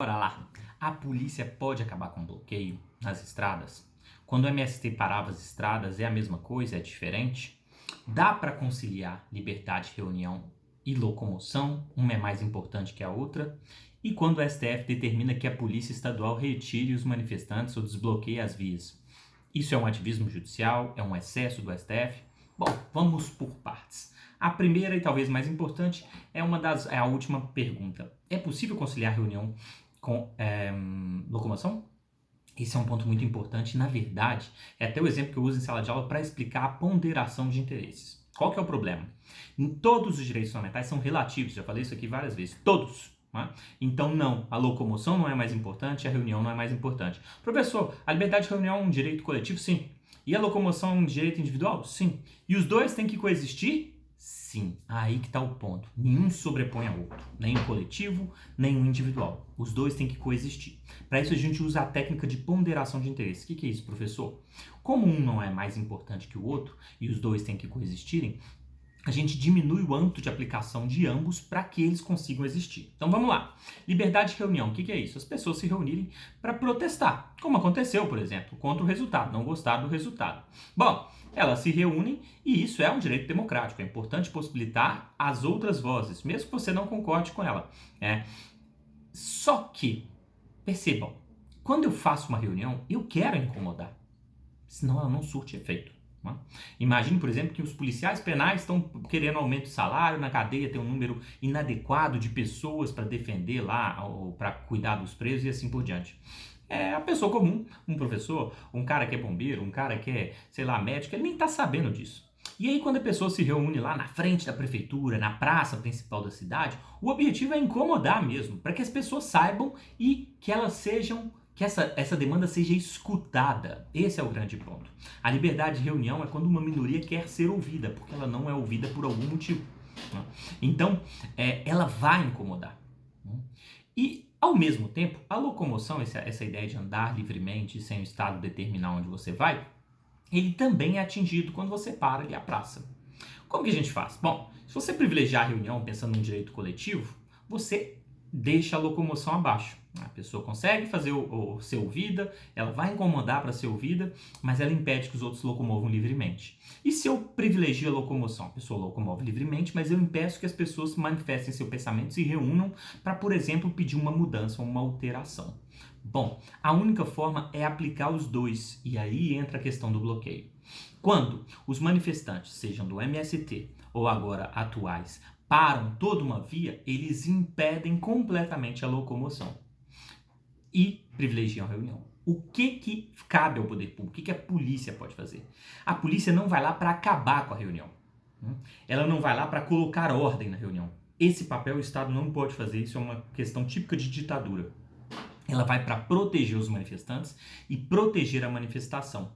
Bora lá. A polícia pode acabar com o bloqueio nas estradas? Quando o MST parava as estradas, é a mesma coisa? É diferente? Dá para conciliar liberdade de reunião e locomoção? Uma é mais importante que a outra? E quando o STF determina que a polícia estadual retire os manifestantes ou desbloqueie as vias? Isso é um ativismo judicial? É um excesso do STF? Bom, vamos por partes. A primeira e talvez mais importante é a última pergunta. É possível conciliar reunião com locomoção? Esse é um ponto muito importante. Na verdade, é até o exemplo que eu uso em sala de aula para explicar a ponderação de interesses. Qual que é o problema? Todos os direitos fundamentais são relativos, já falei isso aqui várias vezes, todos. Né? Então, não, a locomoção não é mais importante, a reunião não é mais importante. Professor, a liberdade de reunião é um direito coletivo? Sim. E a locomoção é um direito individual? Sim. E os dois têm que coexistir? Sim, aí que está o ponto. Nenhum sobrepõe ao outro, nem o coletivo, nem o individual. Os dois têm que coexistir. Para isso a gente usa a técnica de ponderação de interesse. O que é isso, professor? Como um não é mais importante que o outro e os dois têm que coexistirem, a gente diminui o âmbito de aplicação de ambos para que eles consigam existir. Então vamos lá. Liberdade de reunião, o que é isso? As pessoas se reunirem para protestar, como aconteceu, por exemplo, contra o resultado, não gostar do resultado. Bom, elas se reúnem e isso é um direito democrático. É importante possibilitar as outras vozes, mesmo que você não concorde com ela. Só que, percebam, quando eu faço uma reunião, eu quero incomodar, senão ela não surte efeito. Imagine, por exemplo, que os policiais penais estão querendo aumento de salário, na cadeia tem um número inadequado de pessoas para defender lá, ou para cuidar dos presos e assim por diante. É a pessoa comum, um professor, um cara que é bombeiro, um cara que é, sei lá, médico, ele nem está sabendo disso. E aí, quando a pessoa se reúne lá na frente da prefeitura, na praça principal da cidade, o objetivo é incomodar mesmo, para que as pessoas saibam e que elas sejam, que essa demanda seja escutada. Esse é o grande ponto. A liberdade de reunião é quando uma minoria quer ser ouvida, porque ela não é ouvida por algum motivo. Então, ela vai incomodar. E, ao mesmo tempo, a locomoção, essa ideia de andar livremente, sem o Estado determinar onde você vai, ele também é atingido quando você para ali a praça. Como que a gente faz? Bom, se você privilegiar a reunião pensando num direito coletivo, você deixa a locomoção abaixo. A pessoa consegue fazer ser ouvida, ela vai incomodar para ser ouvida, mas ela impede que os outros locomovam livremente. E se eu privilegio a locomoção? A pessoa locomove livremente, mas eu impeço que as pessoas manifestem seu pensamento, se reúnam para, por exemplo, pedir uma mudança ou uma alteração. Bom, a única forma é aplicar os dois, e aí entra a questão do bloqueio. Quando os manifestantes, sejam do MST ou agora atuais, param toda uma via, eles impedem completamente a locomoção e privilegiam a reunião. O que cabe ao poder público? O que a polícia pode fazer? A polícia não vai lá para acabar com a reunião. Ela não vai lá para colocar ordem na reunião. Esse papel o Estado não pode fazer, isso é uma questão típica de ditadura. Ela vai para proteger os manifestantes e proteger a manifestação,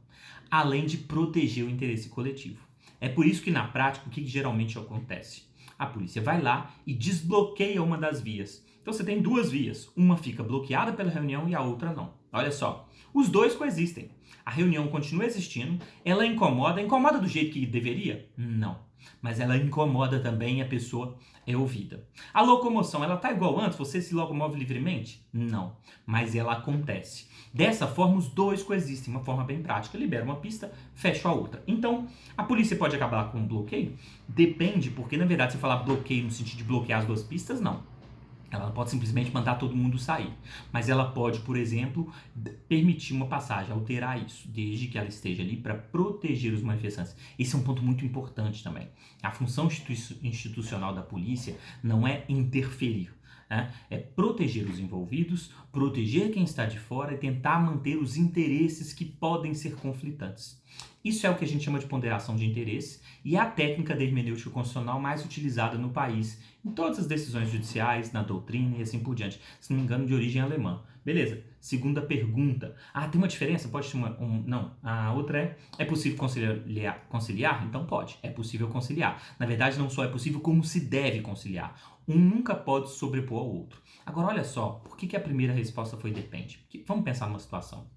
além de proteger o interesse coletivo. É por isso que na prática o que geralmente acontece? A polícia vai lá e desbloqueia uma das vias. Então você tem duas vias, uma fica bloqueada pela reunião e a outra não. Olha só, os dois coexistem. A reunião continua existindo, ela incomoda do jeito que deveria? Não. Mas ela incomoda também e a pessoa é ouvida. A locomoção, ela tá igual antes? Você se locomove livremente? Não. Mas ela acontece. Dessa forma, os dois coexistem, uma forma bem prática. Libera uma pista, fecha a outra. Então, a polícia pode acabar com um bloqueio? Depende, porque na verdade, se falar bloqueio no sentido de bloquear as duas pistas, não. Ela não pode simplesmente mandar todo mundo sair. Mas ela pode, por exemplo, permitir uma passagem, alterar isso, desde que ela esteja ali para proteger os manifestantes. Esse é um ponto muito importante também. A função institucional da polícia não é interferir. É proteger os envolvidos, proteger quem está de fora e tentar manter os interesses que podem ser conflitantes. Isso é o que a gente chama de ponderação de interesse e é a técnica da hermenêutica constitucional mais utilizada no país, em todas as decisões judiciais, na doutrina e assim por diante. Se não me engano, de origem alemã. Beleza. Segunda pergunta. Tem uma diferença? Pode ser não. A outra é possível conciliar? Então pode. É possível conciliar. Na verdade, não só é possível, como se deve conciliar. Um nunca pode sobrepor ao outro. Agora, olha só. Por que a primeira resposta foi depende? Porque, vamos pensar numa situação.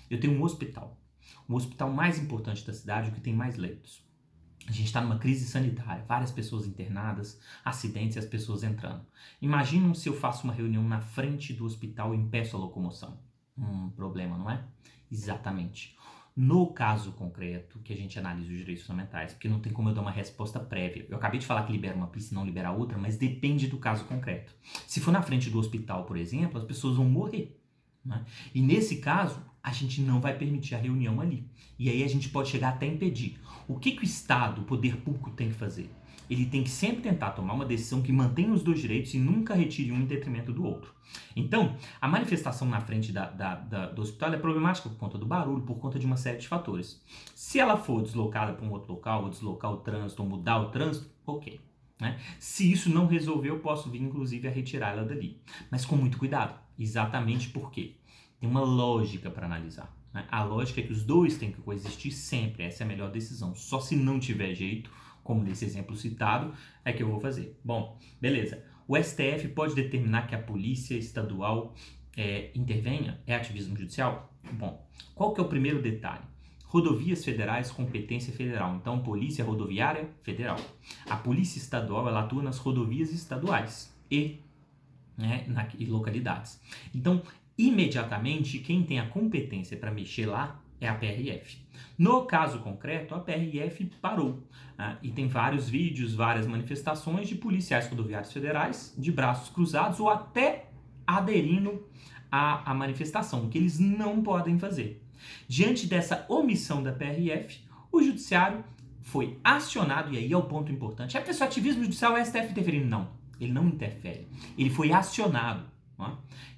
Eu tenho um hospital. O hospital mais importante da cidade, o que tem mais leitos. A gente está numa crise sanitária, várias pessoas internadas, acidentes e as pessoas entrando. Imaginam se eu faço uma reunião na frente do hospital e impeço a locomoção. Problema, não é? Exatamente. No caso concreto, que a gente analisa os direitos fundamentais, porque não tem como eu dar uma resposta prévia. Eu acabei de falar que libera uma pista e não libera outra, mas depende do caso concreto. Se for na frente do hospital, por exemplo, as pessoas vão morrer, né? E nesse caso, a gente não vai permitir a reunião ali. E aí a gente pode chegar até a impedir. O que o Estado, o poder público, tem que fazer? Ele tem que sempre tentar tomar uma decisão que mantenha os dois direitos e nunca retire um em detrimento do outro. Então, a manifestação na frente do hospital é problemática por conta do barulho, por conta de uma série de fatores. Se ela for deslocada para um outro local, ou deslocar o trânsito, ou mudar o trânsito, ok. Né? Se isso não resolver, eu posso vir, inclusive, a retirá-la dali. Mas com muito cuidado. Exatamente porque tem uma lógica para analisar. Né? A lógica é que os dois têm que coexistir sempre. Essa é a melhor decisão. Só se não tiver jeito, como nesse exemplo citado, é que eu vou fazer. Bom, beleza. O STF pode determinar que a polícia estadual intervenha? É ativismo judicial? Bom, qual que é o primeiro detalhe? Rodovias federais, competência federal. Então, polícia rodoviária federal. A polícia estadual, ela atua nas rodovias estaduais e localidades. Então, imediatamente, quem tem a competência para mexer lá é a PRF. No caso concreto, a PRF parou. E tem vários vídeos, várias manifestações de policiais rodoviários federais de braços cruzados ou até aderindo à manifestação, o que eles não podem fazer. Diante dessa omissão da PRF, o judiciário foi acionado, e aí é o ponto importante. É pessoal, ativismo judicial, o STF interferindo? Não, ele não interfere. Ele foi acionado.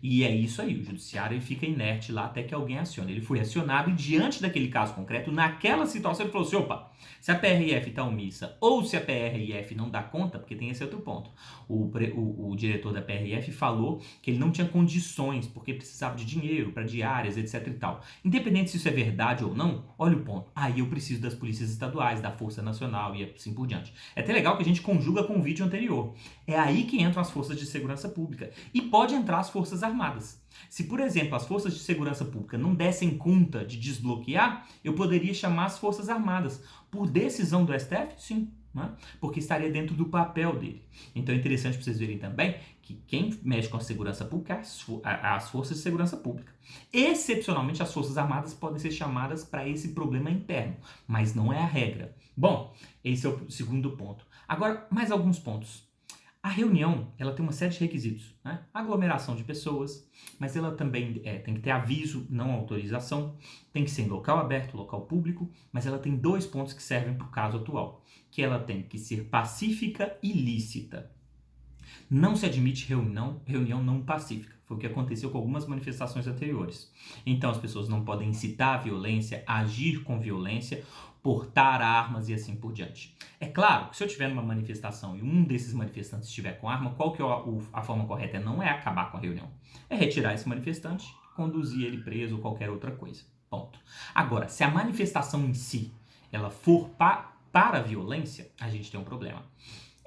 E é isso aí, o judiciário fica inerte lá até que alguém acione. Ele foi acionado e diante daquele caso concreto, naquela situação ele falou assim, opa, se a PRF está omissa ou se a PRF não dá conta, porque tem esse outro ponto, o diretor da PRF falou que ele não tinha condições porque precisava de dinheiro para diárias, etc e tal. Independente se isso é verdade ou não, olha o ponto, aí eu preciso das polícias estaduais, da Força Nacional e assim por diante. É até legal que a gente conjuga com o vídeo anterior. É aí que entram as forças de segurança pública e pode entrar as forças armadas. Se, por exemplo, as forças de segurança pública não dessem conta de desbloquear, eu poderia chamar as forças armadas. Por decisão do STF? Sim, né? Porque estaria dentro do papel dele. Então é interessante para vocês verem também que quem mexe com a segurança pública é as forças de segurança pública. Excepcionalmente, as forças armadas podem ser chamadas para esse problema interno, mas não é a regra. Bom, esse é o segundo ponto. Agora, mais alguns pontos. A reunião, ela tem uma série de requisitos, né? Aglomeração de pessoas, mas ela também tem que ter aviso, não autorização, tem que ser em local aberto, local público, mas ela tem 2 pontos que servem para o caso atual, que ela tem que ser pacífica e lícita. Não se admite reunião não pacífica. Foi o que aconteceu com algumas manifestações anteriores. Então as pessoas não podem incitar a violência, agir com violência, portar armas e assim por diante. É claro que se eu estiver numa manifestação e um desses manifestantes estiver com arma, qual que é a forma correta? Não é acabar com a reunião. É retirar esse manifestante, conduzir ele preso ou qualquer outra coisa. Ponto. Agora, se a manifestação em si ela for para a violência, a gente tem um problema.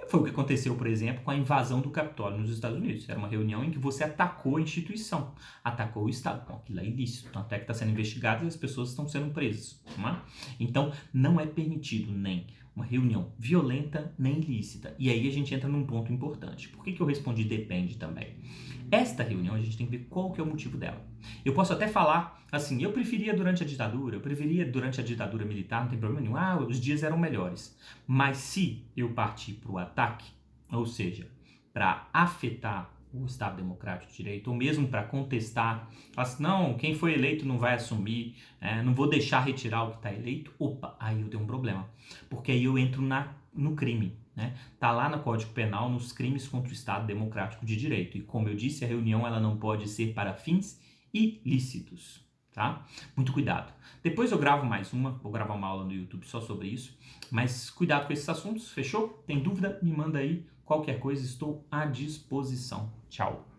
Foi o que aconteceu, por exemplo, com a invasão do Capitólio nos Estados Unidos. Era uma reunião em que você atacou a instituição, atacou o Estado. Bom, aquilo é ilícito, tanto é que está sendo investigado e as pessoas estão sendo presas. Não é? Então, não é permitido nem uma reunião violenta, nem ilícita. E aí a gente entra num ponto importante. Por que eu respondi depende também? Esta reunião a gente tem que ver qual que é o motivo dela. Eu posso até falar assim, eu preferia durante a ditadura militar, não tem problema nenhum, os dias eram melhores. Mas se eu partir para o ataque, ou seja, para afetar o Estado Democrático de Direito, ou mesmo para contestar, assim, não, quem foi eleito não vai assumir, não vou deixar retirar o que está eleito, opa, aí eu tenho um problema. Porque aí eu entro no crime. Está lá no Código Penal, nos crimes contra o Estado Democrático de Direito. E como eu disse, a reunião ela não pode ser para fins ilícitos. Tá? Muito cuidado. Depois eu gravo mais vou gravar uma aula no YouTube só sobre isso. Mas cuidado com esses assuntos, fechou? Tem dúvida? Me manda aí. Qualquer coisa, estou à disposição. Tchau.